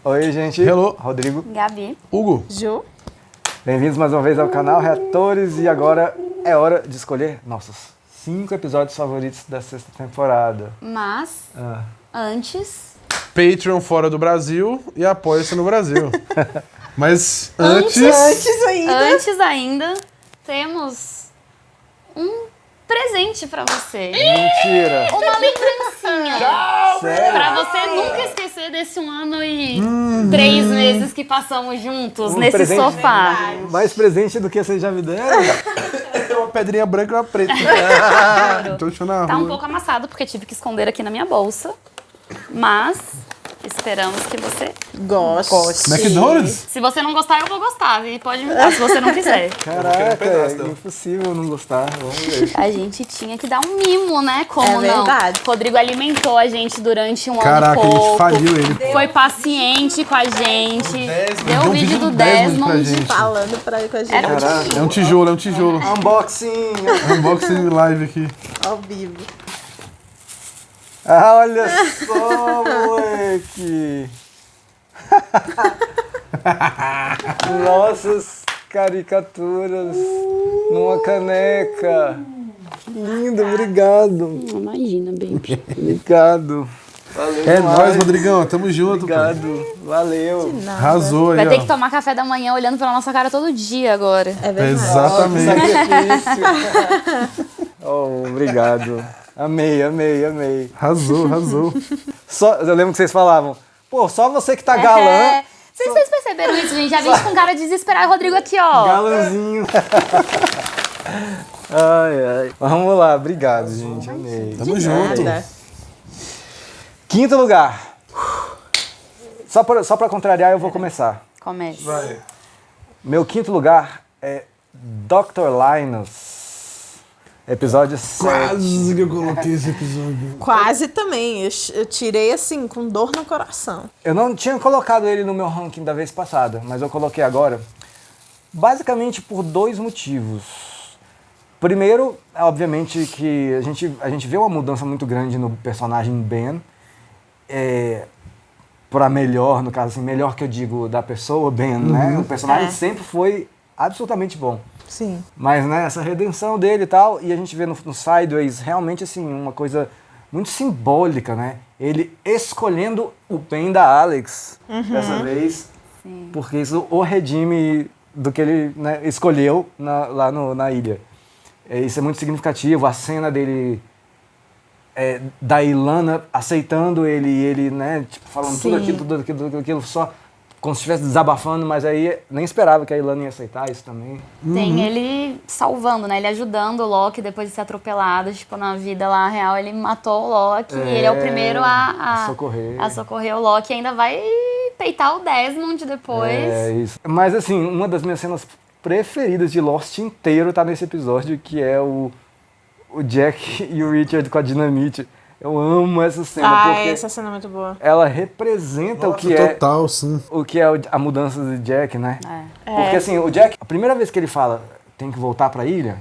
Oi, gente. Hello. Rodrigo. Gabi. Hugo. Ju. Bem-vindos mais uma vez ao canal Reatores e agora é hora de escolher nossos 5 episódios favoritos da 6ª temporada. Mas, antes... Patreon fora do Brasil e apoia-se no Brasil. Mas antes ainda, temos um presente pra você. Mentira! Uma lembrancinha. Sério? Pra você nunca esquecer desse 1 ano e 3 meses que passamos juntos Um nesse presente sofá. Mais presente do que vocês já me deram? uma pedrinha branca e uma preta. Tô achando na Tá um rua. pouco amassado porque tive que esconder aqui na minha bolsa. Mas esperamos que você goste. McDonald's? Se você não gostar, eu vou gostar. E pode me dar se você não quiser. Caraca, é impossível não gostar. Vamos ver. A gente tinha que dar um mimo, né? Como É não? verdade. Rodrigo alimentou a gente durante um Caraca, ano e a gente pouco. faliu ele. Foi paciente com a gente. Deu Deu o vídeo do Desmond pra Desmond. gente. Falando com a gente Era Caraca. É um tijolo. Unboxing! Unboxing live aqui. ao vivo. Ah, olha só, moleque! Nossas caricaturas numa caneca. Lindo, obrigado. Imagina, baby. Obrigado. Valeu É demais. nóis, Rodrigão. Tamo junto, pai. Obrigado. Valeu. Arrasou aí, Vai ter ó. que tomar café da manhã olhando pela nossa cara todo dia agora. É verdade. Exatamente. Sacrifício. Oh, obrigado. Amei. Arrasou. Só, eu lembro que vocês falavam, pô, só você que tá galã. É. Vocês perceberam isso, gente? A gente com cara de desesperado. E o Rodrigo aqui, ó. Galãzinho. Ai. Vamos lá, obrigado, gente. Amei. Tamo junto. Nada. 5º lugar. Só pra contrariar, eu vou começar. Comece. Vai. Meu 5º lugar é Dr. Linus. Episódio 7. Quase que eu coloquei esse episódio. Quase também. Eu tirei assim, com dor no coração. Eu não tinha colocado ele no meu ranking da vez passada, mas eu coloquei agora. Basicamente por 2 motivos. Primeiro, obviamente, que a gente vê uma mudança muito grande no personagem Ben. Pra melhor, no caso assim, melhor que eu digo da pessoa, Ben, né? O personagem sempre foi absolutamente bom. Sim. Mas, né, essa redenção dele e tal, e a gente vê no Sideways realmente, assim, uma coisa muito simbólica, né? Ele escolhendo o bem da Alex dessa vez, porque isso o redime do que ele, né, escolheu lá na ilha. Isso é muito significativo, a cena dele, da Ilana aceitando ele e ele, né, tipo, falando tudo aquilo, só como se estivesse desabafando, mas aí nem esperava que a Ilana ia aceitar isso também. Tem ele salvando, né? Ele ajudando o Loki depois de ser atropelado. Tipo, na vida lá real, ele matou o Loki. E ele é o primeiro a socorrer o Loki. E ainda vai peitar o Desmond depois. É isso. Mas assim, uma das minhas cenas preferidas de Lost inteiro tá nesse episódio, que é o Jack e o Richard com a dinamite. Eu amo essa cena, porque Essa cena é muito boa. ela representa Nossa, total, sim. o que é a mudança do Jack, né? É. Porque assim, o Jack, a primeira vez que ele fala tem que voltar pra ilha,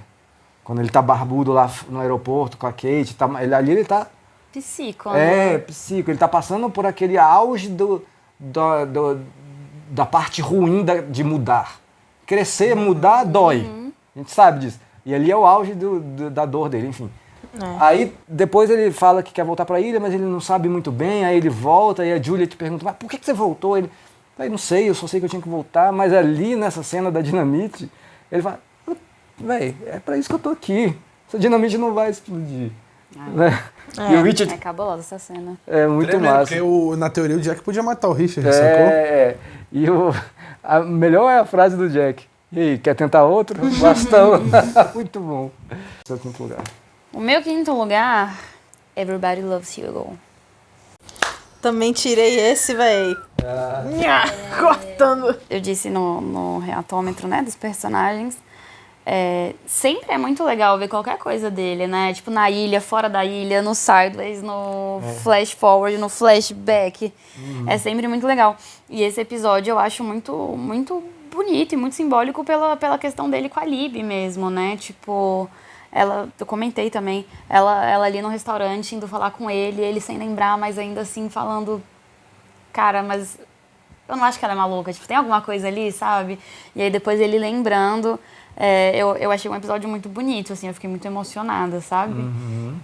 quando ele tá barbudo lá no aeroporto com a Kate, ali ele tá... Psico, né? Psico. Ele tá passando por aquele auge da parte ruim de mudar. Crescer, mudar, dói. A gente sabe disso. E ali é o auge da dor dele, enfim. Aí depois ele fala que quer voltar pra ilha, mas ele não sabe muito bem, aí ele volta e a Julia te pergunta, mas por que você voltou? Ele, não sei, eu só sei que eu tinha que voltar, mas ali nessa cena da dinamite, ele fala, véi, é pra isso que eu tô aqui, essa dinamite não vai explodir. Né? E o Richard É cabulosa essa cena. é muito Tremendo, massa. porque na teoria o Jack podia matar o Richard, sacou? E a melhor é a frase do Jack. E aí, quer tentar outro? Bastão. Muito bom. Seu 5º lugar. O meu 5º lugar, Everybody Loves Hugo. Também tirei esse, véi. Cortando. Eu disse no reatômetro, né, dos personagens. Sempre é muito legal ver qualquer coisa dele, né? Tipo, na ilha, fora da ilha, no Sideways, no Flash Forward, no Flashback. É sempre muito legal. E esse episódio eu acho muito, muito bonito e muito simbólico pela questão dele com a Libby mesmo, né? Tipo, eu comentei também, ela ali no restaurante indo falar com ele sem lembrar, mas ainda assim falando, cara, mas eu não acho que ela é maluca. Tipo, tem alguma coisa ali, sabe? E aí depois ele lembrando... eu achei um episódio muito bonito, assim, eu fiquei muito emocionada, sabe?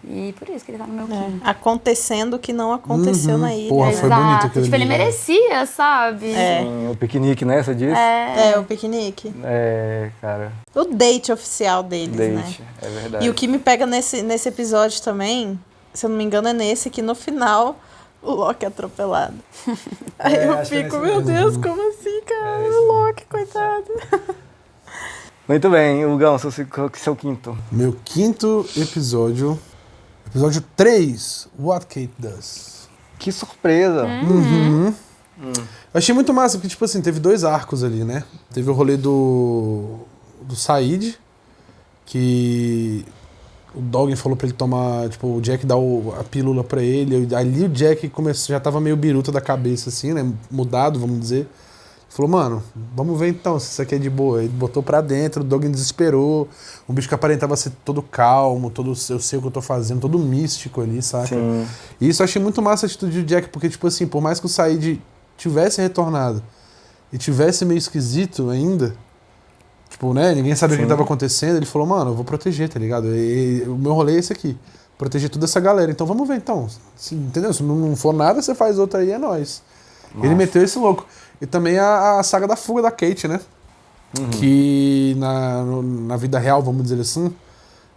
E por isso que ele tá no meu quinto. Acontecendo o que não aconteceu na ilha. Porra, foi bonito aquilo Tipo, ele ali, né? merecia, sabe? Sim, o piquenique, né? Você disse? O piquenique. Cara. O date oficial deles, né? Date, é verdade. E o que me pega nesse episódio também, se eu não me engano, é nesse que no final o Loki é atropelado. Aí eu acho que é fico, nesse meu mesmo. Deus, como assim, cara? O Loki, coitado. Muito bem, Hugão, seu quinto. Meu quinto episódio. Episódio 3. What Kate Does. Que surpresa. Eu achei muito massa, porque, tipo assim, teve 2 arcos ali, né? Teve o rolê do Said, que o Dawgin falou pra ele tomar, tipo, o Jack dá a pílula pra ele. Ali o Jack já tava meio biruta da cabeça, assim, né? Mudado, vamos dizer. Falou, mano, vamos ver então se isso aqui é de boa. Ele botou pra dentro, o Dawgin desesperou. Um bicho que aparentava ser todo calmo, eu sei o que eu tô fazendo, todo místico ali, saca? Sim. E isso eu achei muito massa a atitude do Jack, porque, tipo assim, por mais que o Said tivesse retornado e tivesse meio esquisito ainda, tipo, né, ninguém sabia o que tava acontecendo, ele falou, mano, eu vou proteger, tá ligado? E o meu rolê é esse aqui, proteger toda essa galera. Então vamos ver, então. Entendeu? Se não for nada, você faz outra aí, é nóis. Nossa. Ele meteu esse louco. E também a saga da fuga da Kate, né? Que na vida real, vamos dizer assim,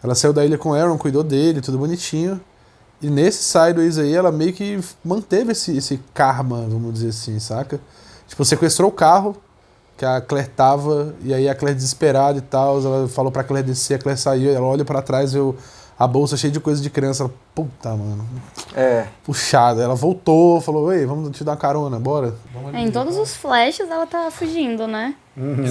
ela saiu da ilha com o Aaron, cuidou dele, tudo bonitinho. E nesse Sideways aí, ela meio que manteve esse karma, vamos dizer assim, saca? Tipo, sequestrou o carro que a Claire tava, e aí a Claire desesperada e tal, ela falou pra Claire descer, a Claire saiu, ela olha pra trás, vê a bolsa cheia de coisa de criança, ela, puta, mano, puxada. Ela voltou, falou, ei, vamos te dar uma carona, bora? Em todos os flashes ela tá fugindo, né?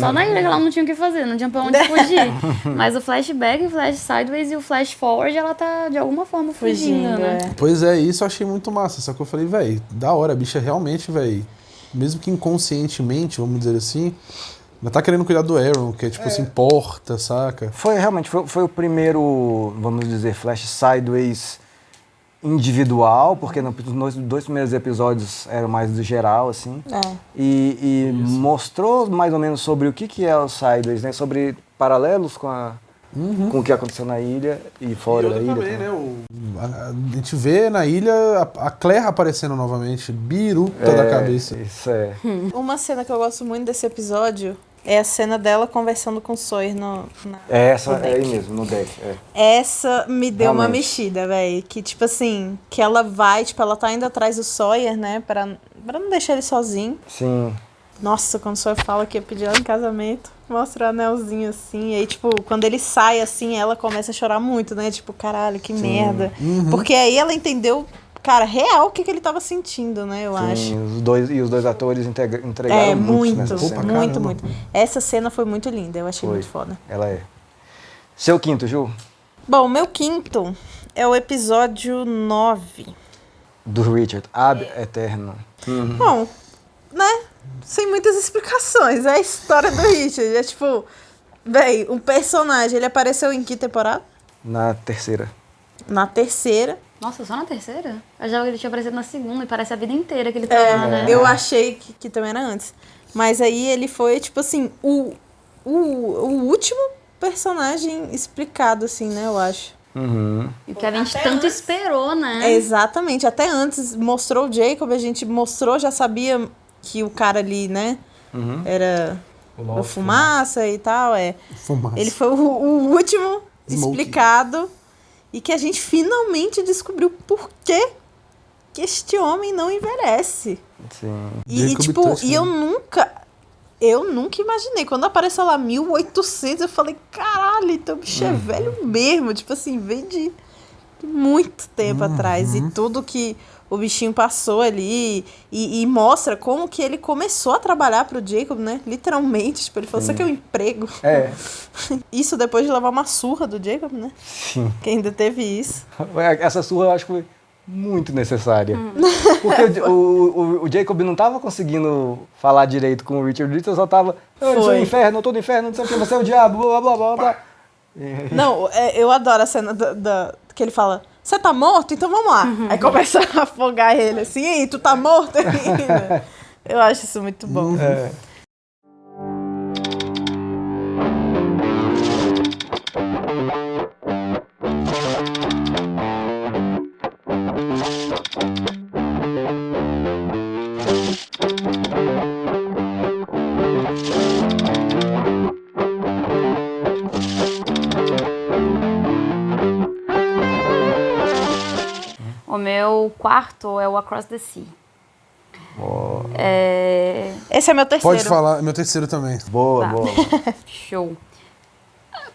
Só na ilha que ela não tinha o que fazer, não tinha pra onde fugir. Mas o flashback, o flash sideways e o flash forward, ela tá de alguma forma fugindo, né? Pois é, isso eu achei muito massa, só que eu falei, véi, da hora, a bicha realmente, véi, mesmo que inconscientemente, vamos dizer assim, ela tá querendo cuidar do Aaron, que é tipo, se importa, saca? Foi o primeiro, vamos dizer, Flash Sideways individual, porque nos 2 primeiros episódios era mais do geral, assim. E mostrou mais ou menos sobre o que é o Sideways, né? Sobre paralelos com o que aconteceu na ilha e fora da ilha. Também, né? A gente vê na ilha a Claire aparecendo novamente, biruta da cabeça. Isso é. Uma cena que eu gosto muito desse episódio é a cena dela conversando com o Sawyer Essa no é deck. aí mesmo, no deck. Essa me deu uma Realmente. mexida, velho. Que, tipo assim, que ela vai, tipo, ela tá indo atrás do Sawyer, né? Pra não deixar ele sozinho. Sim. Nossa, quando o Sawyer fala que ia pedir ela em casamento, mostra o anelzinho assim. E aí, tipo, quando ele sai assim, ela começa a chorar muito, né? Tipo, caralho, que merda. Porque aí ela entendeu, cara, real o que ele tava sentindo, né? Eu acho. Sim, os dois atores entregaram muito nessa cena. muito. Essa cena foi muito linda, eu achei muito foda. Ela é. Seu quinto, Ju? Bom, meu quinto é o episódio 9. Do Richard, Ab Eterno. Bom, né? Sem muitas explicações. É a história do Richard. É tipo, véi, o personagem, ele apareceu em que temporada? Na terceira. Na terceira. Nossa, só na terceira? Eu já ele tinha aparecido na segunda e parece a vida inteira que ele tá lá, né? Eu achei que também era antes. Mas aí ele foi, tipo assim, o último personagem explicado, assim, né, eu acho. E que a gente tanto esperou, né? Exatamente. Até antes mostrou o Jacob, a gente mostrou, já sabia que o cara ali, né, era o Fumaça e tal, Fumaça. Ele foi o último Smokey. explicado e que a gente finalmente descobriu por que este homem não envelhece. Sim. E Jacob tipo, Tuchman. eu nunca imaginei. Quando apareceu lá 1800, eu falei, caralho, então o bicho é velho mesmo. Tipo assim, vem de muito tempo atrás. E tudo que o bichinho passou ali. E mostra como que ele começou a trabalhar pro Jacob, né? Literalmente. Tipo, ele falou, isso aqui é um emprego. Isso depois de levar uma surra do Jacob, né? Sim. Que ainda teve isso. Essa surra eu acho que foi muito necessária. Porque o Jacob não tava conseguindo falar direito com o Richard. O Richard só tava, eu sou o inferno, eu tô no inferno, não sei o que, você é o diabo, blá, blá, blá, blá. Não, eu adoro a cena que ele fala, você tá morto? Então vamos lá. Aí começa a afogar ele assim, ei, tu tá morto ainda? Eu acho isso muito bom. É. O meu quarto é o Across the Sea. Esse é meu terceiro. Pode falar, meu terceiro também. Boa, Tá. boa. Show.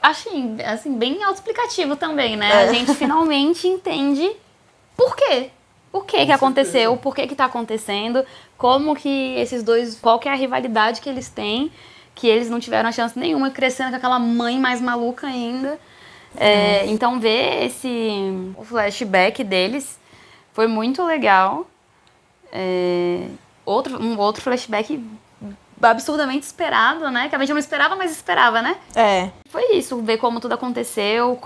Achei, assim, bem autoexplicativo também, né? A gente finalmente entende por quê. O que que aconteceu, por que que tá acontecendo, como que esses dois, qual que é a rivalidade que eles têm, que eles não tiveram a chance nenhuma, crescendo com aquela mãe mais maluca ainda. Então ver o flashback deles foi muito legal. Um outro flashback absurdamente esperado, né? Que a gente não esperava, mas esperava, né? Foi isso, ver como tudo aconteceu,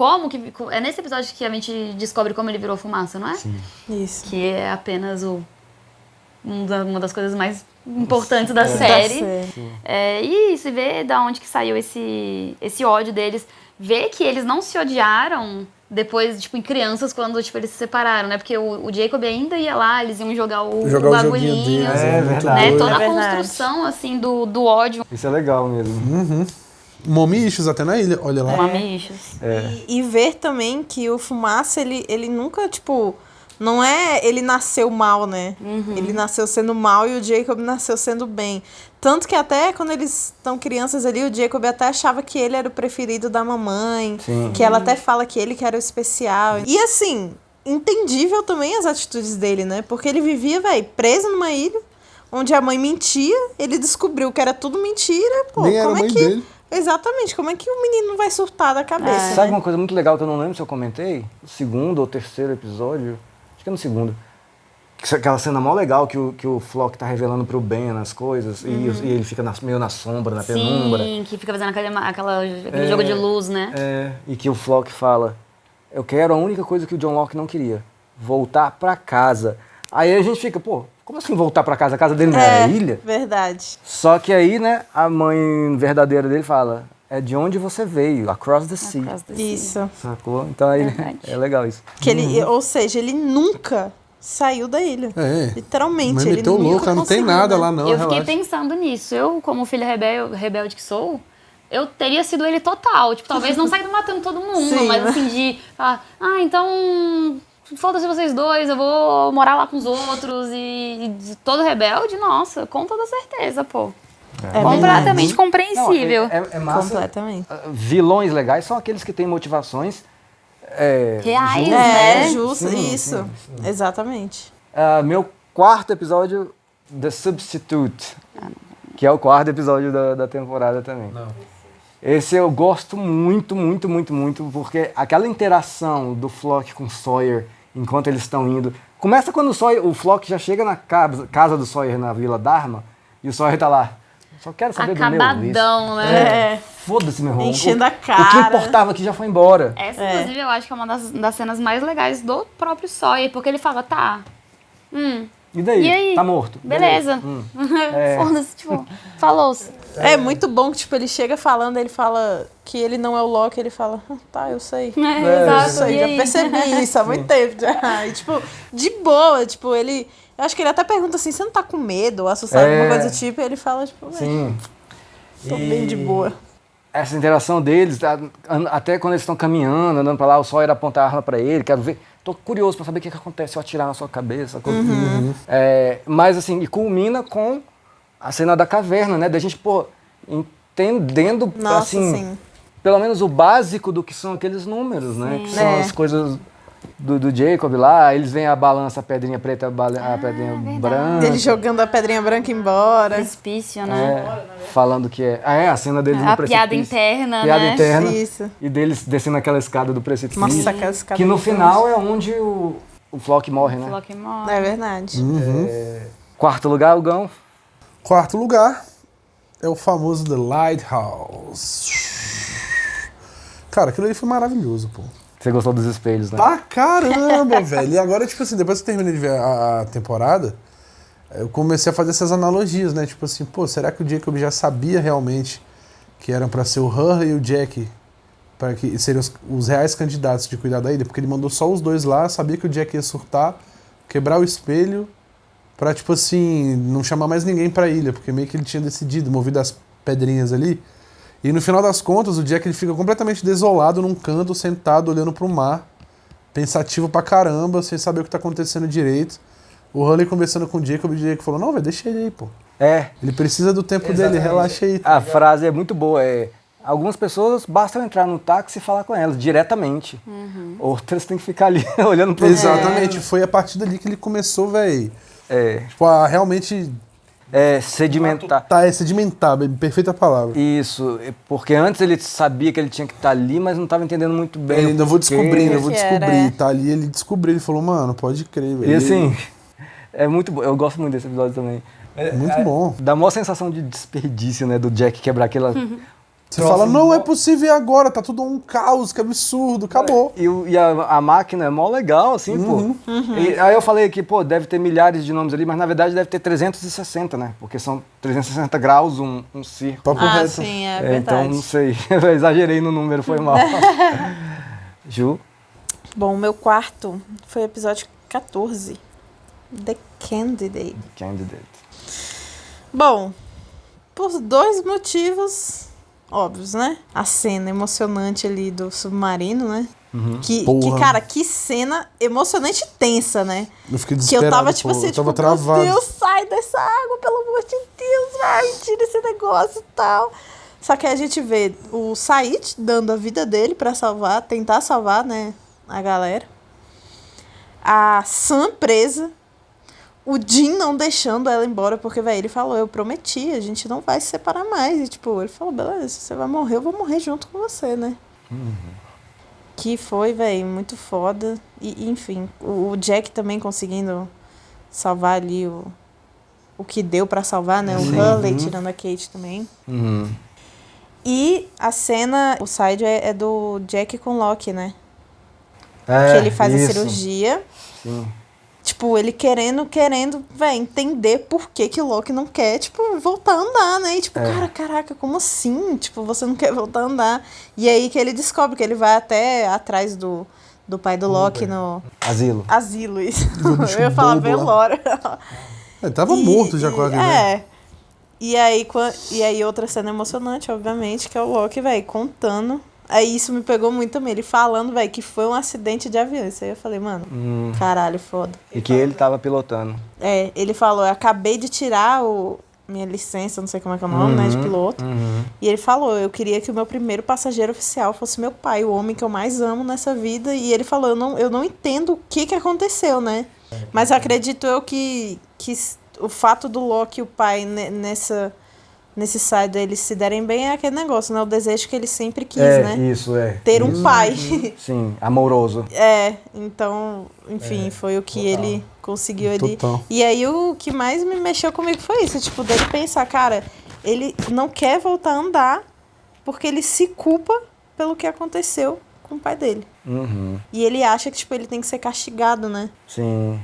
é nesse episódio que a gente descobre como ele virou fumaça, não é? Sim. Isso. Que é apenas uma das coisas mais importantes da série. E isso, e ver da onde que saiu esse ódio deles, ver que eles não se odiaram depois, tipo, em crianças, quando, tipo, eles se separaram, né? Porque o Jacob ainda ia lá, eles iam jogar o joguinho bagulhinho, deles, É muito verdade. né? doido. Toda a verdade. construção, assim, do ódio. Isso é legal mesmo. Mommy Issues até na ilha, olha lá. Mamichos. E ver também que o Fumaça, ele nunca, tipo... Não é ele nasceu mal, né? Ele nasceu sendo mal e o Jacob nasceu sendo bem. Tanto que até quando eles estão crianças ali, o Jacob até achava que ele era o preferido da mamãe. Sim. Que ela até fala que ele que era o especial. E assim, entendível também as atitudes dele, né? Porque ele vivia, velho, preso numa ilha, onde a mãe mentia, ele descobriu que era tudo mentira. Pô, Nem era como a mãe é que... dele. Exatamente, como é que o menino vai surtar da cabeça? Sabe né? uma coisa muito legal que eu não lembro se eu comentei? O segundo ou terceiro episódio, acho que é no segundo. Aquela cena mó legal que o Flock tá revelando pro Ben as coisas e ele fica meio na sombra, na penumbra. Sim, que fica fazendo aquele jogo de luz, né? E que o Flock fala, eu quero a única coisa que o John Locke não queria, voltar pra casa. Aí a gente fica, pô, como assim voltar pra casa? A casa dele não é a ilha? Verdade. Só que aí, né, a mãe verdadeira dele fala, é de onde você veio, across the sea. Across the Sea. Isso. Sacou? Então aí Verdade. é legal isso. Que ele, ou seja, ele nunca saiu da ilha. Literalmente. Mas Ele meteu nunca louco, não tem conseguiu, nada né? lá não, Eu fiquei relaxa. pensando nisso. Eu, como filha rebelde que sou, eu teria sido ele total. Tipo, talvez não saindo matando todo mundo, Sim, mas né? assim, de falar, então, foda-se vocês dois, eu vou morar lá com os outros e de todo rebelde, nossa, com toda certeza, pô. Completamente compreensível. Não, é massa. Completamente. Vilões legais são aqueles que têm motivações Reais, justas. né? Justo, Sim, isso. sim. Exatamente. Meu quarto episódio, The Substitute, que é o quarto episódio da temporada também. Esse eu gosto muito, muito, muito, muito, porque aquela interação do Flock com o Sawyer enquanto eles estão indo... Começa quando o Flock já chega na casa do Sawyer na Vila Dharma e o Sawyer tá lá. Só quero saber do meu Luiz. Acabadão, né? Foda-se, meu irmão. Enchendo a O que cara. importava aqui já foi embora. Essa, inclusive, eu acho que é uma das cenas mais legais do próprio Sawyer, porque ele fala, tá, E daí? e aí? Tá morto. Beleza. Foda-se, tipo, falou-se. É muito bom que, tipo, ele chega falando, ele fala que ele não é o Loki, ele fala, tá, eu sei. Exato. Isso aí, E já aí? percebi isso há muito tempo já. E, tipo, de boa, tipo, ele... Eu acho que ele até pergunta assim, você não tá com medo ou assustado, alguma coisa do tipo, e ele fala, tipo, Sim. tô bem de boa. Essa interação deles, até quando eles estão caminhando, andando pra lá, o Sawyer aponta a arma pra ele, quero ver. Tô curioso pra saber o que acontece se eu atirar na sua cabeça. Mas assim, e culmina com a cena da caverna, né? Da gente, pô, entendendo, Nossa, assim, sim. pelo menos o básico do que são aqueles números, né? Que são É. as coisas do Jacob lá, eles veem a balança, a pedrinha preta, a pedrinha verdade. branca. Ele jogando a pedrinha branca embora. Precipício, né? Falando que é. A cena deles no A precipício. piada interna, Piada né? interna. Isso. E deles descendo aquela escada do precipício. Nossa, aquela escada que no muito final é onde o Flock morre, né? Flock morre. É verdade. Quarto lugar, o Gão. Quarto lugar é o famoso The Lighthouse. Cara, aquilo ali foi maravilhoso, pô. Você gostou dos espelhos, né? Pra caramba, velho. E agora, tipo assim, depois que eu terminei de ver a temporada, eu comecei a fazer essas analogias, né? Tipo assim, pô, será que o Jacob já sabia realmente que eram pra ser o Hurley e o Jack, para que seriam os reais candidatos de cuidar da ilha? Porque ele mandou só os dois lá, sabia que o Jack ia surtar, quebrar o espelho, pra, tipo assim, não chamar mais ninguém pra ilha, porque meio que ele tinha decidido, movido as pedrinhas ali. E no final das contas, o Jack ele fica completamente desolado num canto, sentado, olhando pro mar, pensativo pra caramba, sem saber o que tá acontecendo direito. O Hurley conversando com o Jacob falou, não, velho, deixa ele aí, pô. Ele precisa do tempo dele, relaxa aí. A frase é muito boa, algumas pessoas bastam entrar no táxi e falar com elas diretamente. Outras têm que ficar ali olhando pro Exatamente, foi a partir dali que ele começou, velho, tipo, a realmente... sedimentar. Sedimentar, perfeita palavra. Isso, porque antes ele sabia que ele tinha que estar ali, mas não estava entendendo muito bem. Ele ainda vou descobrir. Era. Tá ali, ele descobriu, ele falou, mano, pode crer, velho. E assim, é muito bom, eu gosto muito desse episódio também. Muito bom. Dá uma sensação de desperdício, né, do Jack quebrar aquela... Você fala, não é possível ir agora, tá tudo um caos, que absurdo, acabou. E a máquina é mó legal, assim, pô. E aí eu falei que, pô, deve ter milhares de nomes ali, mas na verdade deve ter 360, né? Porque são 360 graus, um círculo. Papo reto. Sim, é Então, verdade. não sei, eu exagerei no número, foi mal. Ju? Bom, o meu quarto foi o episódio 14. The Candidate. Candidate. Bom, por dois motivos óbvios, né? A cena emocionante ali do submarino, né? Que, cara, que cena emocionante e tensa, né? Eu fiquei Que eu desesperado, tava, tipo assim, eu tava meu travado. Deus, sai dessa água, pelo amor de Deus, vai, tira esse negócio e tal. Só que a gente vê o Said dando a vida dele pra salvar, tentar salvar, né, a galera. A Sam presa. O Jim não deixando ela embora, porque, velho, ele falou, eu prometi, a gente não vai se separar mais. E, tipo, ele falou, beleza, se você vai morrer, eu vou morrer junto com você, né? Que foi, velho, muito foda. E, enfim, o Jack também conseguindo salvar ali o que deu pra salvar, né? O Hurley tirando a Kate também. E a cena, o side é do Jack com Locke, né? Que ele faz a cirurgia. Sim. Tipo, ele querendo, véi, entender por que o Locke não quer, tipo, voltar a andar, né? E tipo, cara, caraca, como assim? Tipo, você não quer voltar a andar. E aí que ele descobre que ele vai até atrás do pai do Locke no... Asilo, isso. Eu ia falar velório. Ele tava morto já quase, né? E aí outra cena emocionante, obviamente, que é o Locke, véi, contando. Aí isso me pegou muito também. Ele falando, velho, que foi um acidente de avião. Isso aí eu falei, mano, caralho, foda. E que ele tava pilotando. Ele falou, eu acabei de tirar minha licença, não sei como é que é o nome, né, de piloto. E ele falou, eu queria que o meu primeiro passageiro oficial fosse meu pai, o homem que eu mais amo nessa vida. E ele falou, eu não entendo o que aconteceu, né? Mas acredito eu que o fato do Locke e o pai nesse side eles se derem bem é aquele negócio, né? O desejo que ele sempre quis, né? Isso, ter um pai. Sim, amoroso. Então, enfim, foi o que ele conseguiu ali. Total. E aí o que mais me mexeu comigo foi isso, tipo, dele pensar, cara, ele não quer voltar a andar porque ele se culpa pelo que aconteceu com o pai dele. E ele acha que, tipo, ele tem que ser castigado, né? Sim.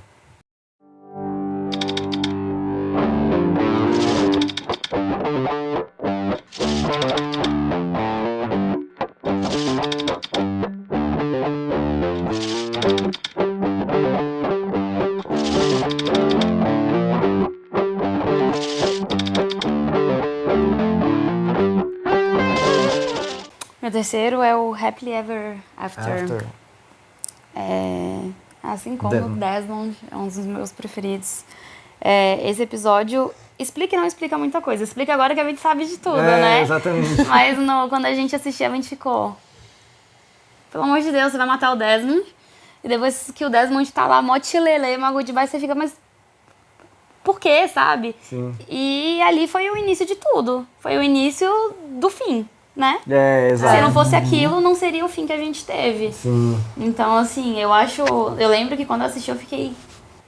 Meu terceiro é o Happily Ever After. Assim como o Desmond, é um dos meus preferidos. Esse episódio explica e não explica muita coisa. Explica agora que a gente sabe de tudo, né? Exatamente. Mas quando a gente assistia, a gente ficou... Pelo amor de Deus, você vai matar o Desmond. E depois que o Desmond tá lá, mó tilelê, uma good bye, você fica, mas... Por quê, sabe? Sim. E ali foi o início de tudo. Foi o início do fim, né? Exato. Se não fosse aquilo, não seria o fim que a gente teve. Sim. Então, assim, eu lembro que quando eu assisti, eu fiquei...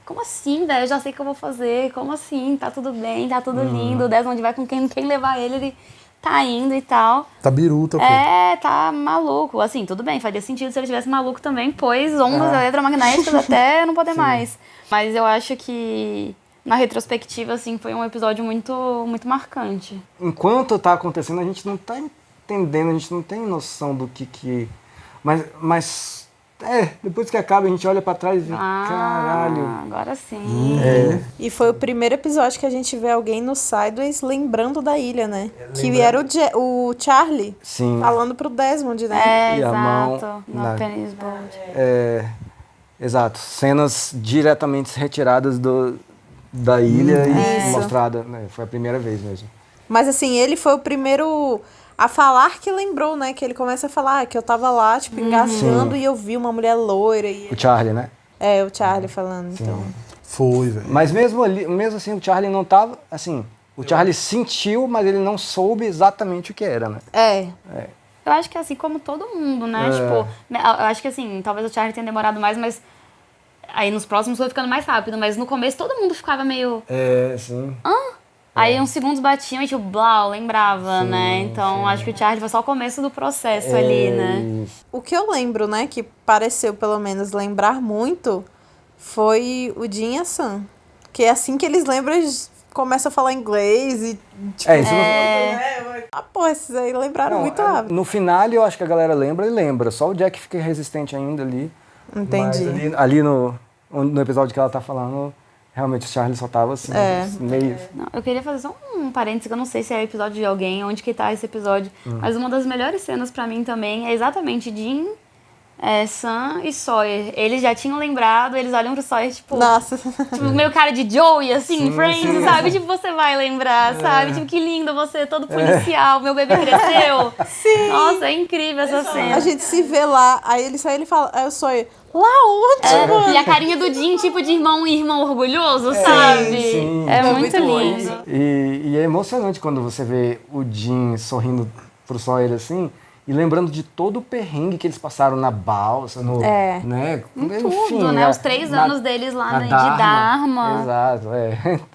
Como assim, velho? Eu já sei o que eu vou fazer. Como assim? Tá tudo bem, tá tudo lindo. O Desmond vai com quem levar ele tá indo e tal. Tá biruta, pô. Tá maluco. Assim, tudo bem, faria sentido se ele estivesse maluco também, pois ondas eletromagnéticas até não poder mais. Mas eu acho que na retrospectiva, assim, foi um episódio muito, muito marcante. Enquanto tá acontecendo, a gente não tá entendendo, a gente não tem noção do que... Mas depois que acaba, a gente olha pra trás e vê, caralho. Agora sim. E foi o primeiro episódio que a gente vê alguém no Sideways lembrando da ilha, né? Que era o Charlie Sim. falando pro Desmond, né? E a mão Exato. na- No Penny's Boat. Exato. Cenas diretamente retiradas da ilha e Isso. mostrada, né? Foi a primeira vez mesmo. Mas assim, ele foi o primeiro a falar que lembrou, né? Que ele começa a falar que eu tava lá, tipo, engasgando e eu vi uma mulher loira. O Charlie, né? É, o Charlie falando, então. Foi, velho. Mas mesmo assim, o Charlie não tava, assim... O Charlie sentiu, mas ele não soube exatamente o que era, né? Eu acho que assim como todo mundo, né? Tipo, eu acho que assim, talvez o Charlie tenha demorado mais, mas aí nos próximos foi ficando mais rápido. Mas no começo todo mundo ficava meio... Sim. Aí uns segundos batiam e tipo, blau, lembrava, né? Então acho que o Charlie foi só o começo do processo ali, né? Isso. O que eu lembro, né, que pareceu pelo menos lembrar muito, foi o Jin e a Sam. Que é assim que eles lembram, eles começam a falar inglês e tipo... Isso pô, esses aí lembraram não, muito rápido. no final eu acho que a galera lembra e lembra. Só o Jack fica resistente ainda ali. Entendi. Mas ali no episódio que ela tá falando, realmente o Charlie só tava assim, meio... Não, eu queria fazer só um parênteses, que eu não sei se é episódio de alguém, onde que tá esse episódio. Mas uma das melhores cenas pra mim também é exatamente Jim, Sam e Sawyer. Eles já tinham lembrado, eles olham pro Sawyer, tipo... Nossa. Tipo, meio cara de Joey, assim, Friends, sim. sabe? Tipo, você vai lembrar, sabe? Tipo, que lindo você, todo policial, meu bebê cresceu. Sim. Nossa, é incrível essa cena. A gente se vê lá, aí ele sai e ele fala, aí eu sou eu, lá onde, mano? E a carinha do Jim, tipo de irmão orgulhoso, sabe? sim. É É muito muito bom lindo. E é emocionante quando você vê o Jim sorrindo pro Sawyer assim, e lembrando de todo o perrengue que eles passaram na balsa, né? Tudo, né? Os 3 anos deles lá de Dharma. Exato,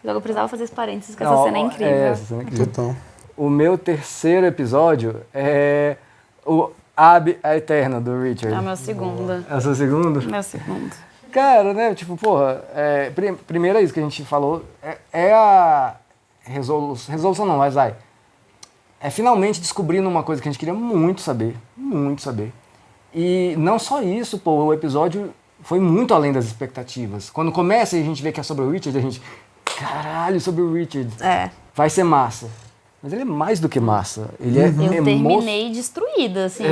Eu precisava fazer esse parênteses, que Não, essa cena é incrível. essa cena é incrível. Total. O meu terceiro episódio é o Abby, a Eterna, do Richard. É o meu segundo. É o seu segundo? Meu segundo. Cara, né, tipo, porra, primeiro é isso que a gente falou, é a resolução não, mas vai. É finalmente descobrindo uma coisa que a gente queria muito saber. E não só isso, pô, o episódio foi muito além das expectativas. Quando começa e a gente vê que é sobre o Richard, a gente, caralho, sobre o Richard. Vai ser massa. Mas ele é mais do que massa. Ele é Eu terminei destruída, assim.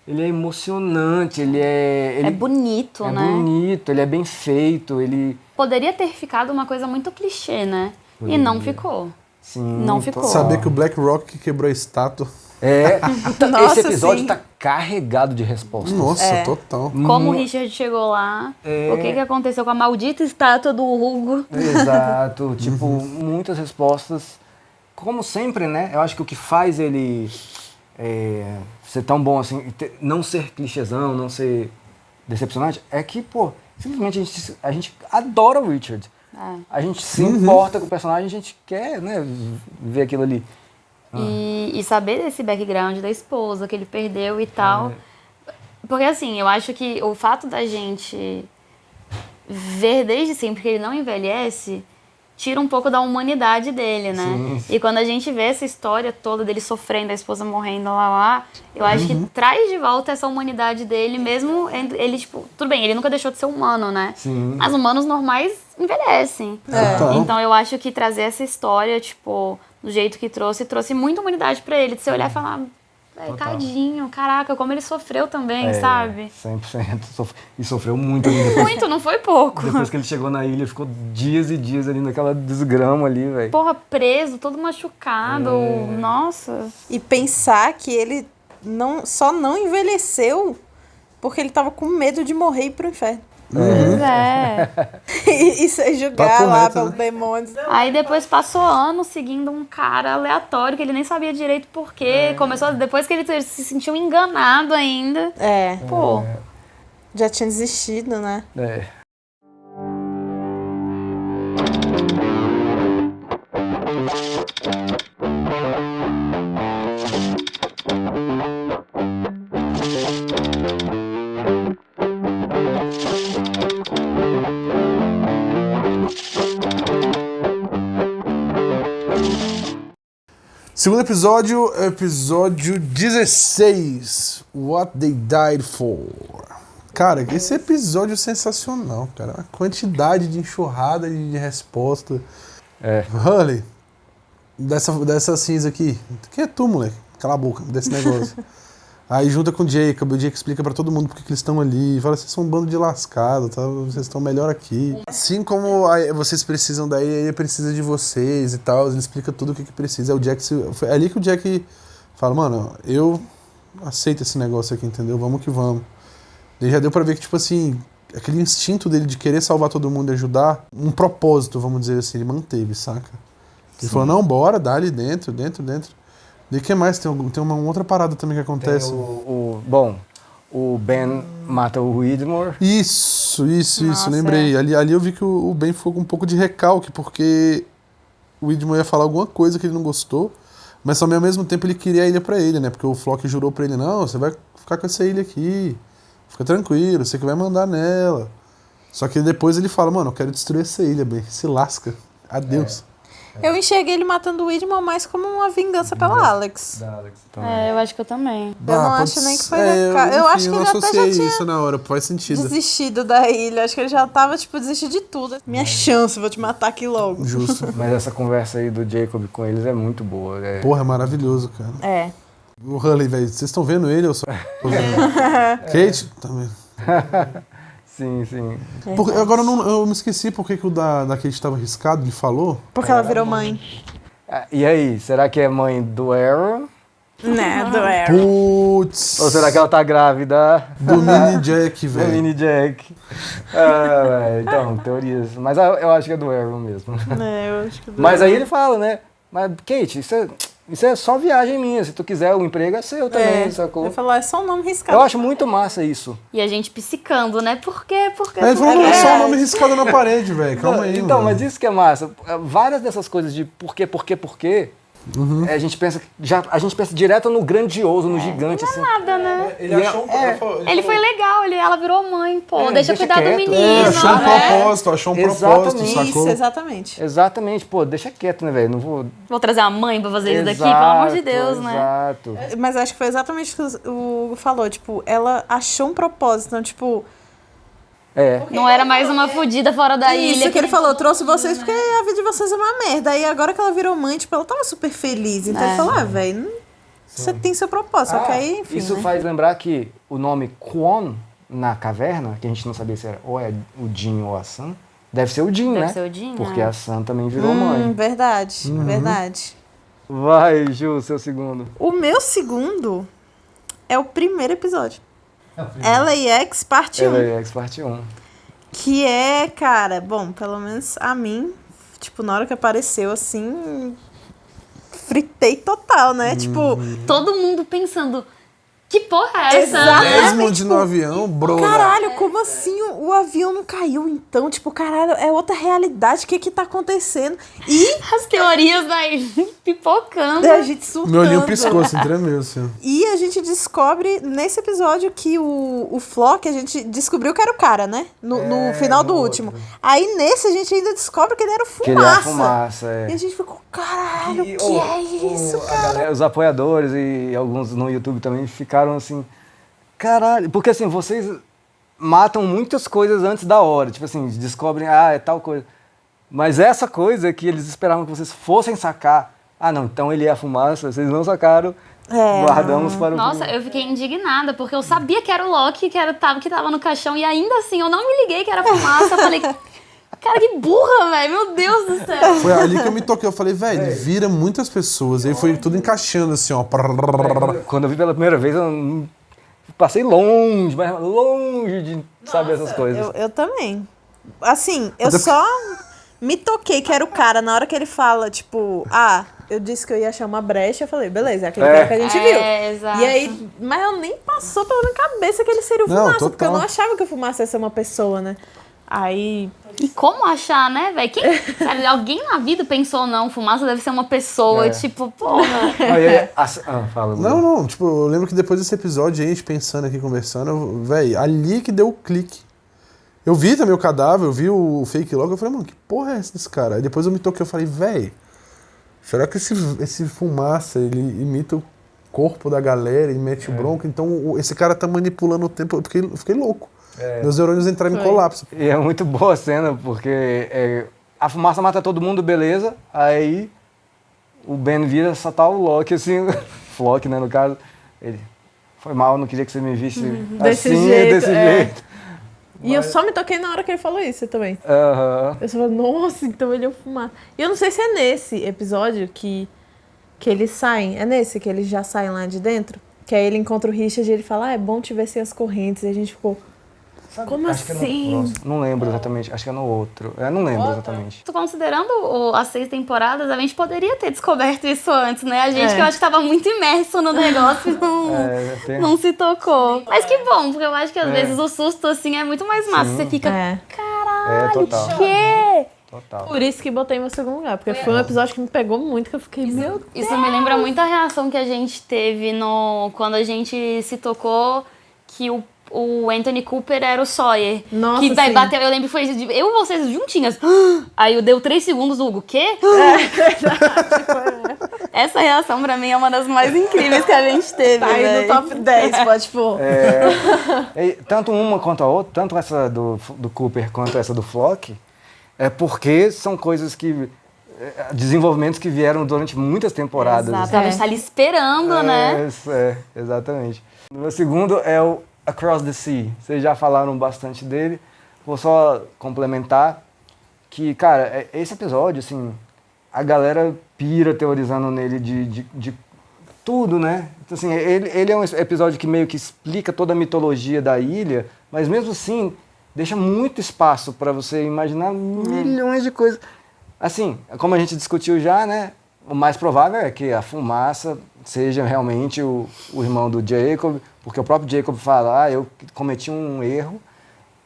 Ele é emocionante, ele É bonito, é né? bonito, ele é bem feito, ele... Poderia ter ficado uma coisa muito clichê, né? E não ficou. Sim, Não ficou. Saber que o Black Rock quebrou a estátua. Nossa, esse episódio sim. tá carregado de respostas. Nossa, total. Como o Richard chegou lá, o que aconteceu com a maldita estátua do Hugo. Exato, tipo, muitas respostas. Como sempre, né? Eu acho que o que faz ele ser tão bom assim, não ser clichêzão, não ser decepcionante, é que, pô, simplesmente a gente adora o Richard. A gente se importa com o personagem, a gente quer, né, ver aquilo ali. E saber desse background da esposa que ele perdeu e tal. Porque assim, eu acho que o fato da gente ver desde sempre que ele não envelhece tira um pouco da humanidade dele, né? Sim. E quando a gente vê essa história toda dele sofrendo, a esposa morrendo lá, eu acho que traz de volta essa humanidade dele, mesmo ele, tipo, tudo bem, ele nunca deixou de ser humano, né? Sim. Mas humanos normais envelhecem. Total. Então eu acho que trazer essa história, tipo, do jeito que trouxe muita humanidade pra ele, de você olhar e falar, tadinho, caraca, como ele sofreu também, sabe? 100%. E sofreu muito ali depois. Muito, não foi pouco. Depois que ele chegou na ilha, ficou dias e dias ali naquela desgrama ali, velho. Porra, preso, todo machucado, nossa. E pensar que ele só não envelheceu porque ele tava com medo de morrer e ir pro inferno. Pois é. E ser julgado Papo lá reto, pelos né? demônios. Aí depois passou anos seguindo um cara aleatório que ele nem sabia direito por quê. Começou depois que ele se sentiu enganado ainda. Pô, Já tinha desistido, né? Segundo episódio, episódio 16. What They Died For. Cara, esse episódio é sensacional, cara. Uma quantidade de enxurrada de resposta. Hurley, dessa cinza aqui. Quem é tu, moleque? Cala a boca desse negócio. Aí junta com o Jacob explica pra todo mundo porque que eles estão ali. Fala, vocês são um bando de lascado, tá? Vocês estão melhor aqui. Assim como vocês precisam daí, ele precisa de vocês e tal. Ele explica tudo o que precisa. É ali que o Jack fala, mano, eu aceito esse negócio aqui, entendeu? Vamos que vamos. Ele já deu pra ver que, tipo assim, aquele instinto dele de querer salvar todo mundo e ajudar, um propósito, vamos dizer assim, ele manteve, saca? Ele falou, não, bora, dá ali dentro. E o que mais? Tem uma outra parada também que acontece. Bom, o Ben mata o Widmore. Isso, lembrei. Ali eu vi que o Ben ficou com um pouco de recalque, porque o Widmore ia falar alguma coisa que ele não gostou, mas também ao mesmo tempo ele queria a ilha pra ele, né? Porque o Flock jurou pra ele, não, você vai ficar com essa ilha aqui, fica tranquilo, você que vai mandar nela. Só que depois ele fala, mano, eu quero destruir essa ilha, Ben, se lasca, adeus. Eu enxerguei ele matando o Widmore mais como uma vingança pela Alex. Da Alex também. Eu acho que eu também. Eu não acho nem que foi eu acho que ele até já tinha isso na hora, faz sentido. desistido da ilha. Acho que ele já tava, tipo, desistido de tudo. Minha chance, vou te matar aqui logo. Justo. Mas essa conversa aí do Jacob com eles é muito boa. Porra, é maravilhoso, cara. É. O Hurley, velho, vocês estão vendo ele ou só? Kate? Também. Sim. Agora eu me esqueci porque que o da Kate estava arriscado, ele falou. Porque ela virou mãe. E aí, será que é mãe do Arrow? Né, do Arrow. Putz. Ou será que ela tá grávida? Do Mini Jack, Do velho. Mini Jack. Então, teorias. Mas eu acho que é do Arrow mesmo. Eu acho que Mas aí ele fala, né? Mas, Kate, isso é só viagem minha. Se tu quiser, o emprego é seu também, sacou? Eu falo, é só um nome riscado. Eu acho muito massa isso. E a gente psicando, né? Por quê? Aí ele falou, não, é só o nome riscado na parede, velho. Calma aí, Então, mano. mas isso que é massa. Várias dessas coisas de por quê, a gente pensa direto no grandioso, no gigante, assim. Nada, né? Ele achou Ele foi legal, ela virou mãe, pô. Deixa eu deixa cuidar do quieto. menino. achou um né? propósito, Exatamente. sacou? Isso, exatamente. Exatamente, pô, deixa quieto, né, velho? Não vou. Vou trazer a mãe pra fazer isso daqui, pelo amor de Deus, né? Exato. Mas acho que foi exatamente o que o Hugo falou. Tipo, ela achou um propósito. Então, tipo... Não era mais uma fudida fora da ilha. Isso que ele falou, trouxe vocês porque a vida de vocês é uma merda. Aí agora que ela virou mãe, tipo, ela tava super feliz. Então ele falou, velho, você tem seu propósito. Só que aí, enfim, Isso né? faz lembrar que o nome Kwon na caverna, que a gente não sabia se era ou é o Jin ou a Sam, deve ser o Jin, Deve né? ser o Jin, Porque né? a Sam também virou mãe. Verdade, verdade. Vai, Ju, seu segundo. O meu segundo é o primeiro episódio. LAX parte 1. LAX parte 1. Que é, cara, bom, pelo menos a mim, tipo, na hora que apareceu, assim, fritei total, né? Tipo, Todo mundo pensando, que porra é essa? Exato. Desmond no avião, bro. caralho, como assim o avião não caiu então? Tipo, caralho, é outra realidade, o que tá acontecendo? E As teorias daí pipocando. a gente surtando. Meu olhinho piscou, assim, tremeu, assim. E a gente descobre nesse episódio que o Flock, a gente descobriu que era o cara, né? No final do último. Aí nesse a gente ainda descobre que ele era o Que ele é a Fumaça. fumaça, E a gente ficou, caralho, que é isso, cara? Os apoiadores e alguns no YouTube também ficaram assim, caralho, porque assim, vocês matam muitas coisas antes da hora, tipo assim, descobrem, é tal coisa. Mas essa coisa que eles esperavam que vocês fossem sacar, não, então ele é a fumaça, vocês não sacaram, guardamos para o Nossa, eu fiquei indignada, porque eu sabia que era o Loki, que tava no caixão, e ainda assim eu não me liguei que era fumaça. Eu falei, cara, que burra, velho, meu Deus do céu. Foi ali que eu me toquei. Eu falei, velho, ele vira muitas pessoas. Aí foi tudo encaixando assim, ó. Quando eu vi pela primeira vez, eu passei longe, mas longe de saber essas coisas. Eu também. Assim, eu só me toquei que era o cara na hora que ele fala, tipo, eu disse que eu ia achar uma brecha, eu falei, beleza, é aquele cara que a gente viu. Exato. E aí, mas eu nem passou pela minha cabeça que ele seria o Não, Fumaça, total. porque eu não achava que o Fumaça ia ser uma pessoa, né? Aí, E como achar, né, velho? Sabe, alguém na vida pensou, não, fumaça deve ser uma pessoa, tipo, porra. Fala. Não, tipo, eu lembro que depois desse episódio, a gente pensando aqui, conversando, velho, ali que deu o clique. Eu vi também o cadáver, eu vi o fake logo, eu falei, mano, que porra é essa desse cara? Aí depois eu me toquei, eu falei, velho, Será que esse fumaça, ele imita o corpo da galera e mete bronca? Então esse cara tá manipulando o tempo. Eu fiquei louco. Meus neurônios entraram em colapso. E é muito boa a cena, porque a fumaça mata todo mundo, beleza. Aí o Ben vira só tá o Loki, assim, Flock, né, no caso. Ele, foi mal, não queria que você me visse Desse assim, jeito, desse jeito. E eu só me toquei na hora que ele falou isso também. Aham. Eu só falei, nossa, então ele ia fumar. E eu não sei se é nesse episódio que eles saem. É nesse que eles já saem lá de dentro? Que aí ele encontra o Richard e ele fala, é bom te ver sem as correntes. E a gente ficou, como Acho que é no assim? próximo. Não lembro exatamente, acho que é no outro. Eu não lembro exatamente. Considerando as 6 temporadas, a gente poderia ter descoberto isso antes, né? A gente É. que eu acho que tava muito imerso no negócio e não se tocou. Mas que bom, porque eu acho que às vezes o susto, assim, é muito mais massa. Você fica, caralho, total. quê? Total. Por isso que botei em meu segundo lugar. Porque foi um episódio que me pegou muito, que eu fiquei, meu Deus. Isso me lembra muito a reação que a gente teve quando a gente se tocou que o Anthony Cooper era o Sawyer. Nossa, que daí sim. bateu, eu lembro que foi eu e vocês juntinhas. Aí deu 3 segundos, o Hugo, quê? Essa reação pra mim é uma das mais incríveis que a gente teve. Tá aí no top 10, pode pôr. Tanto uma quanto a outra, tanto essa do Cooper quanto essa do Flock, é porque são coisas que... desenvolvimentos que vieram durante muitas temporadas. Exato, a gente tá ali esperando, né? Exatamente. O meu segundo é o Across the Sea. Vocês já falaram bastante dele. Vou só complementar que, cara, esse episódio, assim, a galera pira teorizando nele de tudo, né? Então, assim, ele é um episódio que meio que explica toda a mitologia da ilha, mas mesmo assim deixa muito espaço para você imaginar milhões de coisas. Assim, como a gente discutiu já, né? O mais provável é que a fumaça seja realmente o irmão do Jacob, porque o próprio Jacob fala, eu cometi um erro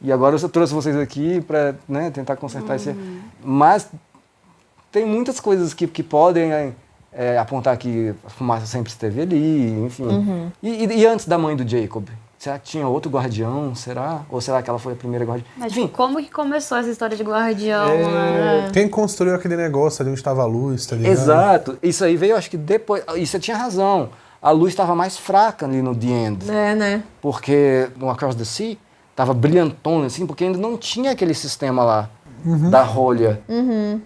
e agora eu trouxe vocês aqui para, né, tentar consertar esse erro. Mas tem muitas coisas que podem apontar que a fumaça sempre esteve ali, enfim. E antes da mãe do Jacob? Será que tinha outro guardião? Será? Ou será que ela foi a primeira guardiã? Mas Enfim, como que começou essa história de guardião, né? Quem construiu aquele negócio ali onde estava a luz, tá ligado? exato. Isso aí veio, acho que depois... E você tinha razão. A luz estava mais fraca ali no The End. É, né? Porque no Across the Sea estava brilhantona, assim, porque ainda não tinha aquele sistema lá da rolha.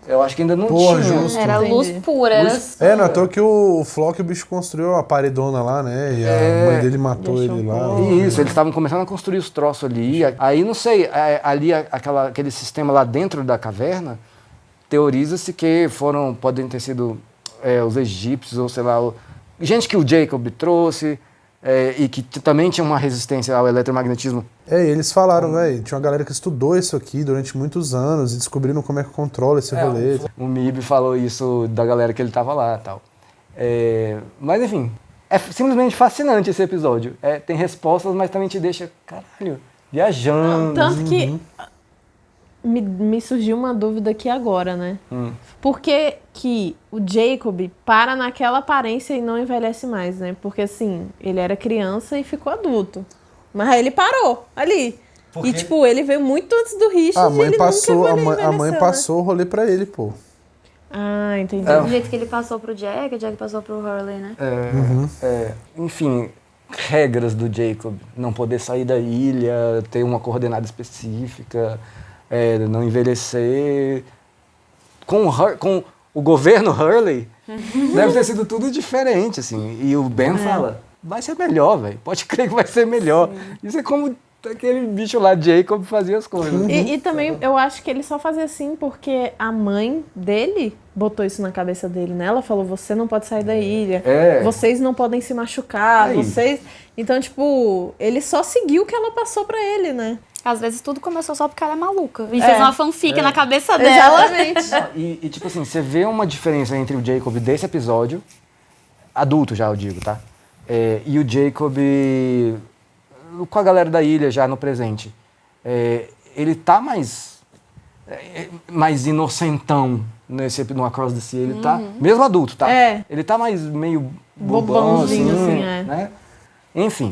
Eu acho que ainda não Porra, tinha. justo. Era luz Entendi. pura, era Não é à toa que o Flock, o bicho construiu a paredona lá, né? E a mãe dele matou Deixou ele um lá. pouco. Isso, eles estavam começando a construir os troços ali. Aí, não sei, ali aquele sistema lá dentro da caverna, teoriza-se que podem ter sido os egípcios, ou sei lá, gente que o Jacob trouxe, e que também tinha uma resistência ao eletromagnetismo. E eles falaram, velho, tinha uma galera que estudou isso aqui durante muitos anos e descobriram como é que controla esse rolê. O Mib falou isso da galera que ele tava lá e tal. Mas enfim, é simplesmente fascinante esse episódio. Tem respostas, mas também te deixa, caralho, viajando. Tanto que me surgiu uma dúvida aqui agora, né? Por que o Jacob para naquela aparência e não envelhece mais, né? Porque assim, ele era criança e ficou adulto. Mas aí ele parou ali. Porque- E tipo, ele veio muito antes do Richard A e mãe ele passou, nunca a mãe envelheceu, passou o rolê pra ele, pô. Né? Ah, entendi. Do jeito que ele passou pro Jack, o Jack passou pro Hurley, né? Enfim, regras do Jacob. Não poder sair da ilha, ter uma coordenada específica, não envelhecer. Com o governo Hurley, deve ter sido tudo diferente, assim. E o Ben fala, vai ser melhor, velho. Pode crer que vai ser melhor. Isso é como aquele bicho lá, Jacob, fazia as coisas. E também eu acho que ele só fazia assim porque a mãe dele botou isso na cabeça dele, né? Ela falou, você não pode sair da ilha, vocês não podem se machucar, Aí. vocês... Então, tipo, ele só seguiu o que ela passou pra ele, né? Às vezes tudo começou só porque ela é maluca. E fez uma fanfic na cabeça dela. Exatamente. E tipo assim, você vê uma diferença entre o Jacob desse episódio, adulto já eu digo, tá? E o Jacob com a galera da ilha já no presente. Ele tá mais inocentão no Across the Sea. Ele tá, mesmo adulto, tá? Ele tá mais meio bobão, Bobãozinho, assim, né? Enfim.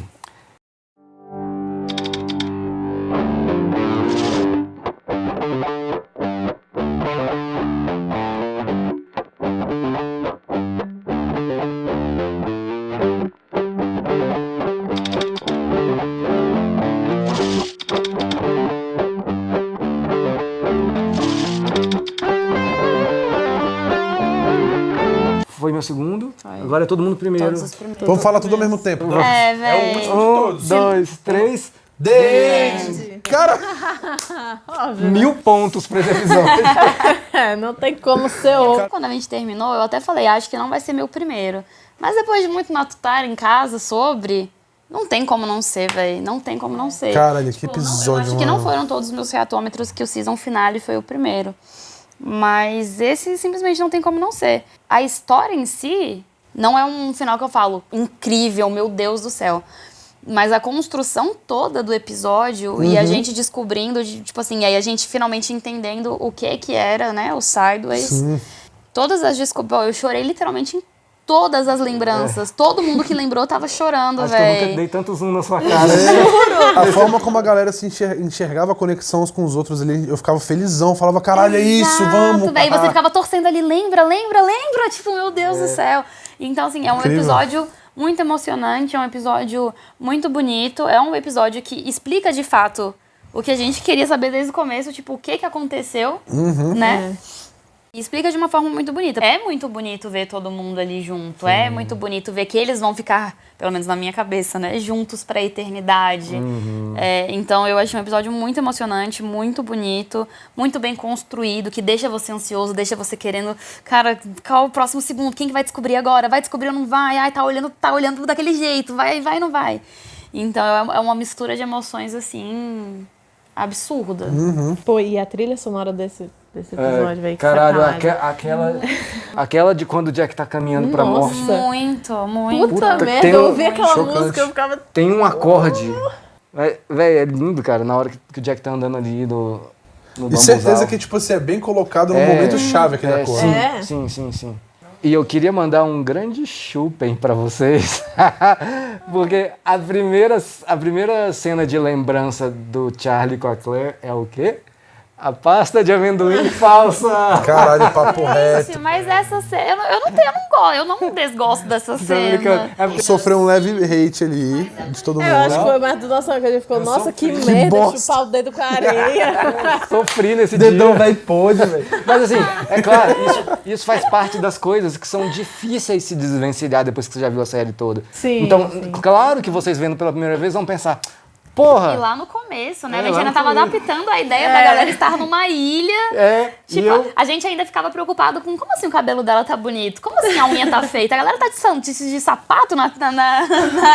Agora é todo mundo primeiro. Todos os primeiros. Vamos falar tudo ao mesmo tempo. É, É o velho. último de todos. 2, 3. Desde. Cara, 1000 pontos pra esse episódio. Não tem como ser outro. Quando a gente terminou, eu até falei, acho que não vai ser meu primeiro. Mas depois de muito matutar em casa sobre, não tem como não ser, velho. Não tem como não ser. caralho, que Eu episódio, acho que não mano. foram todos os meus reatômetros que o season finale foi o primeiro. Mas esse simplesmente não tem como não ser. A história em si não é um final que eu falo incrível, meu Deus do céu. Mas a construção toda do episódio e a gente descobrindo, tipo assim, aí a gente finalmente entendendo o que era, né, o Sideways. Sim. Todas as descobertas, eu chorei literalmente em todas as lembranças. Todo mundo que lembrou tava chorando, Acho que eu nunca velho. dei tanto zoom na sua cara. A forma como a galera se enxergava a conexão uns com os outros ali, eu ficava felizão, falava, caralho, é isso, vamos. Velho, você ficava torcendo ali, lembra, tipo, meu Deus do céu. Então, assim, é um Incrível. episódio muito emocionante, é um episódio muito bonito, é um episódio que explica de fato o que a gente queria saber desde o começo, tipo, o que aconteceu, né? E explica de uma forma muito bonita. É muito bonito ver todo mundo ali junto. É muito bonito ver que eles vão ficar, pelo menos na minha cabeça, né? Juntos pra eternidade. Então eu achei um episódio muito emocionante, muito bonito, muito bem construído, que deixa você ansioso, deixa você querendo, cara, qual o próximo segundo? Quem que vai descobrir agora? Vai descobrir ou não vai? Ai, tá olhando daquele jeito. Vai ou não vai? Então é uma mistura de emoções, assim, absurda. Pô, e a trilha sonora desse episódio, velho. Caralho, aquela de quando o Jack tá caminhando pra morte. Muito, muito. Puta Puta, merda, tem eu um- ouvi aquela chocante. música, eu ficava... Tem um acorde. Véi, é lindo, cara, na hora que o Jack tá andando ali no E certeza bambuzal. que, tipo assim, é bem colocado no momento chave aquele acorde. Sim, É. sim. E eu queria mandar um grande chupem pra vocês, porque a primeira cena de lembrança do Charlie com a Claire é o quê? A pasta de amendoim falsa! Caralho, papo reto. Gente, mas essa cena, eu não desgosto dessa cena. É porque Sofreu um leve hate ali de todo mundo. Eu acho que foi mais do nosso que a gente ficou, nossa, que merda, bosta. chupar o dedo com a areia. sofri nesse Dedão dia. velho podre, velho. Mas assim, é claro, isso faz parte das coisas que são difíceis de se desvencilhar depois que você já viu a série toda. Sim, Então, sim. claro que vocês vendo pela primeira vez vão pensar, E porra! lá no começo, né? É, A gente lá ainda no tava começo. adaptando a ideia da galera estar numa ilha. É, Tipo, e eu... a gente ainda ficava preocupado com como assim o cabelo dela tá bonito? Como assim a unha tá feita? A galera tá de sapato na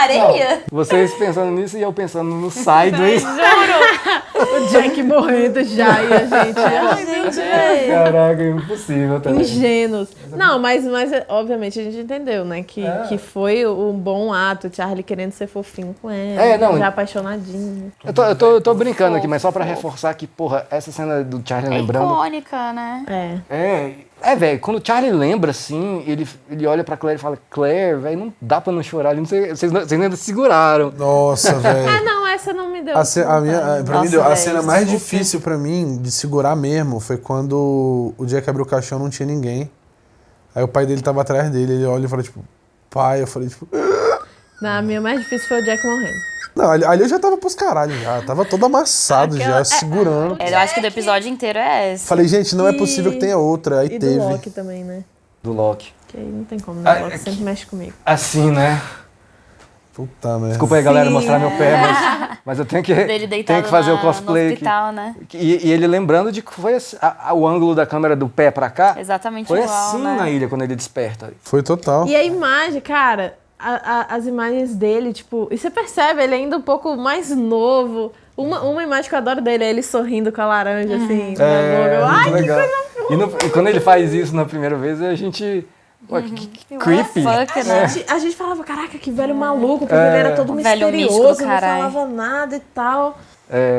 areia? Vocês pensando nisso e eu pensando no Sideways. O Jack morrendo já e a gente... Ai, gente, velho. Caraca, é impossível também. Ingênuos. Não, mas obviamente a gente entendeu, né? Que foi um bom ato, o Charlie querendo ser fofinho com ela. É, não, já apaixonadinho. Eu tô brincando aqui, mas só pra reforçar que, porra, essa cena do Charlie É lembrando... icônica, né? Velho, quando o Charlie lembra, assim, ele olha pra Claire e fala, Claire, velho, não dá pra não chorar, vocês ainda se seguraram. Nossa, velho. Ah, não, essa não me deu. A minha, pra mim, Nossa, deu- a velho, cena mais super. difícil pra mim de segurar mesmo foi quando o Jack abriu o caixão e não tinha ninguém. Aí o pai dele tava atrás dele, ele olha e fala, tipo, pai, eu falei, tipo... Não, a minha mais difícil foi o Jack morrendo. Não, ali eu já tava pros caralhos já, tava todo amassado já, segurando. Eu acho que do episódio inteiro é essa. Falei, gente, não é E- possível que tenha outra. Aí E teve. do Loki também, né? Do Loki. Que aí não tem como, né? O Loki é sempre mexe comigo. Assim, né? Puta merda. Desculpa aí, galera, mostrar meu pé, mas eu tenho que Dele deitado fazer o no cosplay aqui. hospital, né? E ele lembrando de que foi assim, o ângulo da câmera do pé pra cá. Exatamente Foi igual, assim né? na ilha quando ele desperta. Foi total. E a imagem, cara, as imagens dele, tipo... E você percebe, ele ainda um pouco mais novo. Uma imagem que eu adoro dele é ele sorrindo com a laranja, assim, na boca. muito Ai, que legal. coisa E quando ele faz isso na primeira vez, a gente... Pô, que creepy. Fuck, né? A gente falava, caraca, que velho maluco, porque ele era todo Velho místico do misterioso, não caralho. falava nada e tal.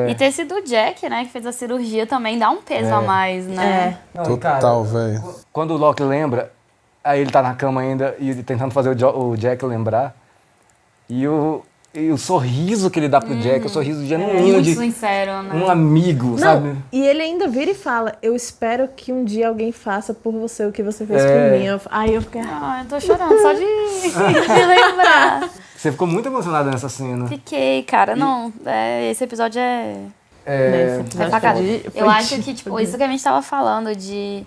E ter sido o Jack, né, que fez a cirurgia também dá um peso a mais, né? Não, e, cara, Total, velho. Quando o Loki lembra, aí ele tá na cama ainda e tentando fazer o Jack lembrar. E o sorriso que ele dá pro Jack, o sorriso genuíno Muito de sincero, né? um amigo, sabe? E ele ainda vira e fala, eu espero que um dia alguém faça por você o que você fez por mim. Aí eu fiquei... Ah, eu tô chorando só de lembrar. Você ficou muito emocionada nessa cena. Fiquei, cara, não, esse episódio é Nesse episódio pra caralho. foi Eu acho que, dito, tipo, foi isso que a gente tava falando de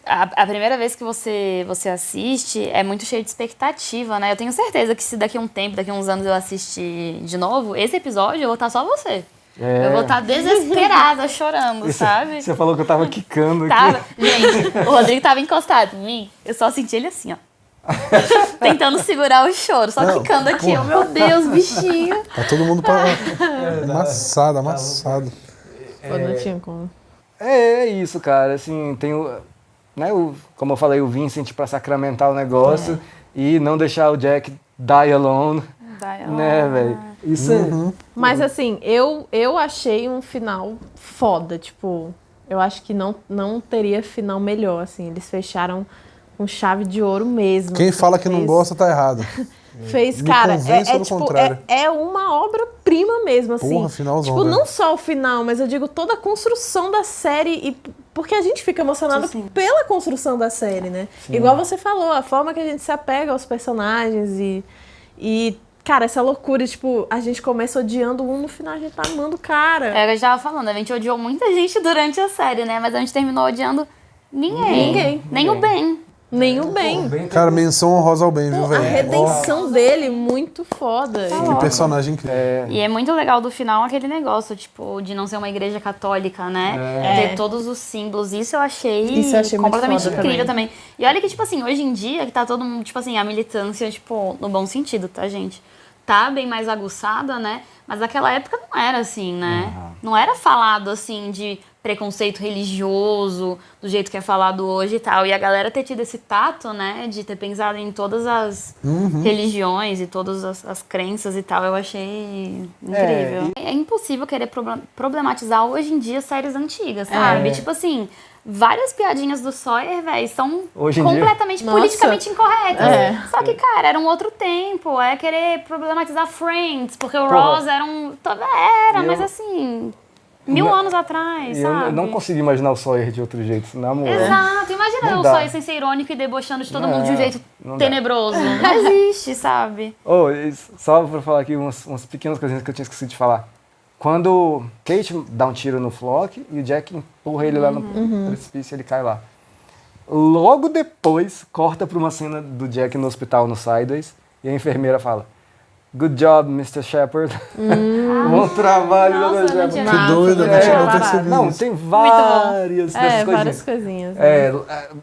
A primeira vez que você assiste é muito cheio de expectativa, né? Eu tenho certeza que se daqui a um tempo, daqui a uns anos eu assistir de novo, esse episódio eu vou estar só você. Eu vou estar desesperada, chorando, sabe? Você falou que eu tava quicando Tava. aqui. Gente, o Rodrigo tava encostado em mim, eu só senti ele assim, ó. Tentando segurar o choro, só quicando aqui. Oh, meu Deus, bichinho. Tá todo mundo amassado. Pô, não tinha como. É isso, cara. Assim, tem o, né, como eu falei, o Vincent pra sacramentar o negócio e não deixar o Jack die alone. Né, velho? Isso Mas assim, eu achei um final foda, tipo, eu acho que não teria final melhor, assim, eles fecharam com chave de ouro mesmo. Quem assim, fala que não gosta tá errado. Fez, Me cara, convença do tipo, contrário. é uma obra-prima mesmo, assim. Porra, finalzão, tipo, velho. não só o final, mas eu digo toda a construção da série, e porque a gente fica emocionado pela construção da série, né? Igual você falou, a forma que a gente se apega aos personagens e cara, essa loucura, tipo, a gente começa odiando um, no final a gente tá amando o cara. É, eu já tava falando, a gente odiou muita gente durante a série, né? Mas a gente terminou odiando ninguém. Nem o Ben. Nem o bem. Cara, menção honrosa ao bem, viu, A velho? redenção dele, muito foda. Que personagem incrível. E é muito legal do final aquele negócio, tipo, de não ser uma igreja católica, né? Ter todos os símbolos. Isso eu achei muito completamente foda incrível também. E olha que, tipo assim, hoje em dia, que tá todo mundo, tipo assim, a militância, tipo, no bom sentido, tá, gente? Tá bem mais aguçada, né? Mas naquela época não era assim, né? Não era falado, assim, de preconceito religioso, do jeito que é falado hoje e tal. E a galera ter tido esse tato, né? De ter pensado em todas as religiões e todas as crenças e tal, eu achei incrível. É impossível querer problematizar hoje em dia séries antigas, sabe? Tipo assim, várias piadinhas do Sawyer, velho, são Hoje em completamente dia? politicamente incorretas. É. Só que, cara, era um outro tempo. É querer problematizar Friends, porque o Ross era um... mas assim... 1000 anos atrás, E sabe? eu não consigo imaginar o Sawyer de outro jeito, na moral. Exato. Imagina Não o dá. Sawyer sem ser irônico e debochando de todo mundo de um jeito não dá. tenebroso. Não existe, sabe? Só pra falar aqui umas pequenas coisinhas que eu tinha esquecido de falar. Quando Kate dá um tiro no Flock e o Jack empurra ele lá no precipício e ele cai lá. Logo depois, corta pra uma cena do Jack no hospital, no Sideways, e a enfermeira fala: "Good job, Mr. Shepard." Bom trabalho, Nossa, Dr. eu não Shepard. tinha Que doido, eu não tinha percebido Não, isso. tem várias dessas várias coisinhas. coisinhas. Né?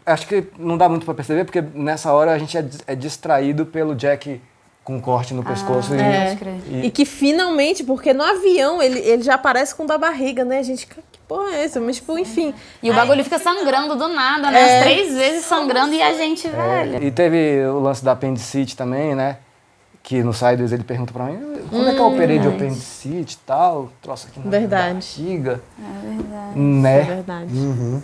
Acho que não dá muito pra perceber, porque nessa hora a gente é distraído pelo Jack com um corte no pescoço. Pode crer. E que finalmente, porque no avião ele já aparece com o da barriga, né? A gente, que porra é essa? Mas, tipo, enfim. E o bagulho fica sangrando do nada, né? As 3 vezes sangrando e a gente, velho. E teve o lance da apendicite também, né? Que no Sideways ele pergunta pra mim: "Quando é que eu operei de apendicite e tal? Troço aqui na Verdade. barriga." É verdade. Né? É verdade.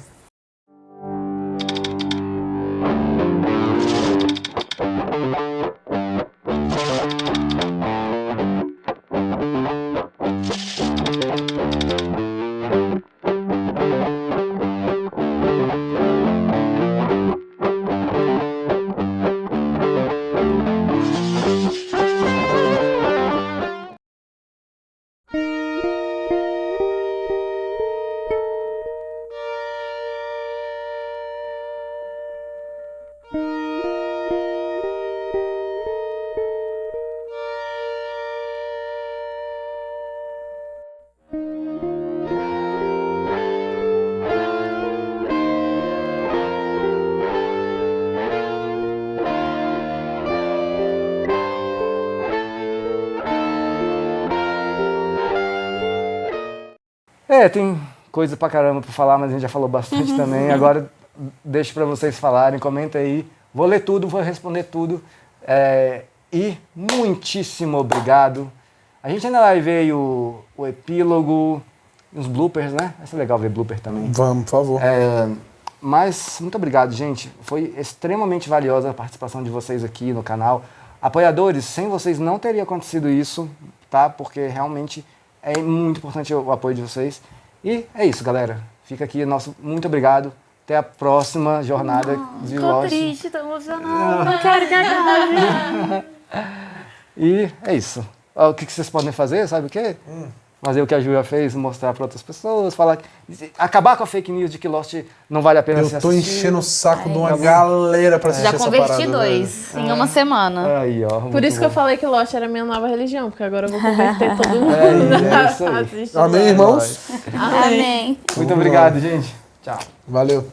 Tem coisa pra caramba pra falar, mas a gente já falou bastante também. Agora deixo pra vocês falarem, comenta aí. Vou ler tudo, vou responder tudo. E muitíssimo obrigado. A gente ainda vai ver o epílogo, os bloopers, né? Vai ser legal ver blooper também. Vamos, por favor. Mas muito obrigado, gente. Foi extremamente valiosa a participação de vocês aqui no canal. Apoiadores, sem vocês não teria acontecido isso, tá? Porque realmente é muito importante o apoio de vocês. E é isso, galera. Fica aqui nosso muito obrigado. Até a próxima jornada de Tô Lost. triste, tô emocionada. Não quero que acabe. E é isso. O que vocês podem fazer, sabe o quê? fazer o que a Ju já fez, mostrar para outras pessoas, falar, acabar com a fake news de que Lost não vale a pena se Eu tô assistir. enchendo o saco de uma galera pra assistir Já essa converti parada, 2 em uma semana. Aí, ó. Por isso que eu falei que Lost era minha nova religião, porque agora eu vou converter todo mundo É isso aí. a assistir. Amém, irmãos? Amém. Muito obrigado, gente. Tchau. Valeu.